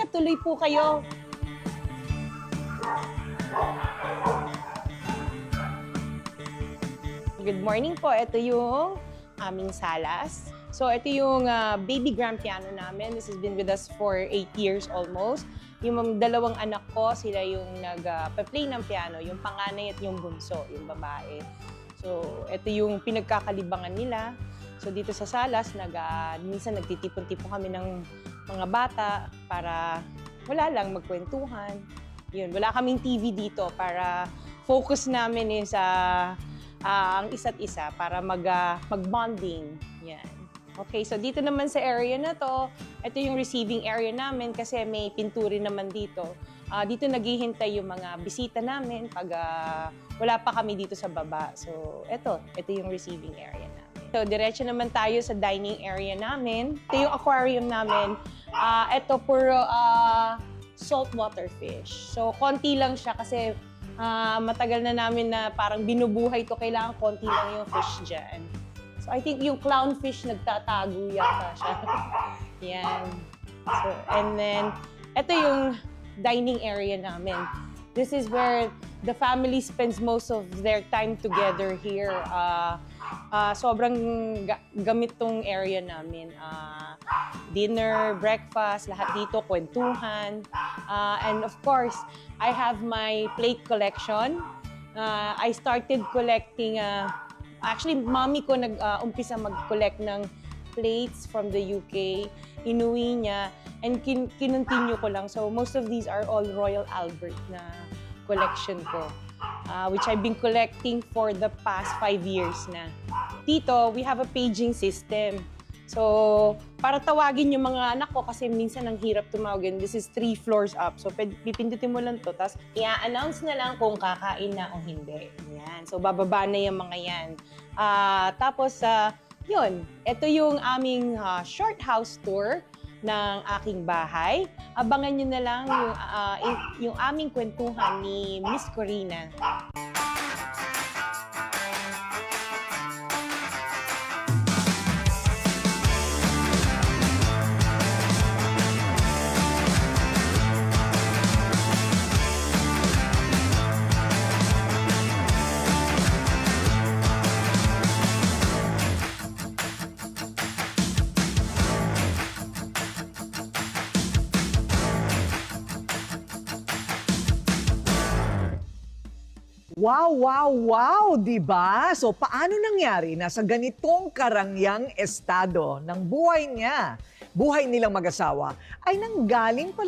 tuloy po kayo. Good morning po. Ito yung aming salas. So ito yung baby grand piano namin. This has been with us for 8 years almost. Yung mga dalawang anak ko, sila yung nag-play ng piano. Yung panganay at yung bunso, yung babae. So ito yung pinagkakalibangan nila. So dito sa salas, minsan nagtitipon-tipon kami ng mga bata para wala lang, magkwentuhan. Yun, wala kaming TV dito para focus namin is ang isa't isa para mag-bonding. Yan. Okay, so dito naman sa area na to, ito yung receiving area namin kasi may pinturin naman dito. Dito naghihintay yung mga bisita namin pag wala pa kami dito sa baba. So ito yung receiving area namin. So diretso naman tayo sa dining area namin. Ito yung aquarium namin. Ito puro saltwater fish. So konti lang siya kasi matagal na namin na parang binubuhay to, kailangan konti lang yung fish dyan. So I think yung clownfish nagtatago yata siya. Yan. So, and then, ito yung dining area namin. This is where the family spends most of their time together here. Sobrang gamit tong area namin. Dinner, breakfast, lahat dito, kwentuhan. And of course, I have my plate collection. I started collecting, actually, mommy ko nag-umpisa mag-collect ng plates from the UK. Inuwi niya, and kinontinue ko lang. So most of these are all Royal Albert na collection ko, which I've been collecting for the past 5 years na. Dito, we have a paging system. So, para tawagin yung mga anak ko kasi minsan ang hirap tumawagin. This is 3 floors up. So, pipindutin mo lang to. Tapos, i-announce na lang kung kakain na o hindi. Yan. So, bababa na yung mga yan. Tapos, yun. Ito yung aming short house tour ng aking bahay. Abangan nyo na lang yung aming kwentuhan ni Miss Corina. Wow, wow, wow, di ba? So paano nangyari na sa ganitong karangyang estado ng buhay nilang mag-asawa ay nanggaling pala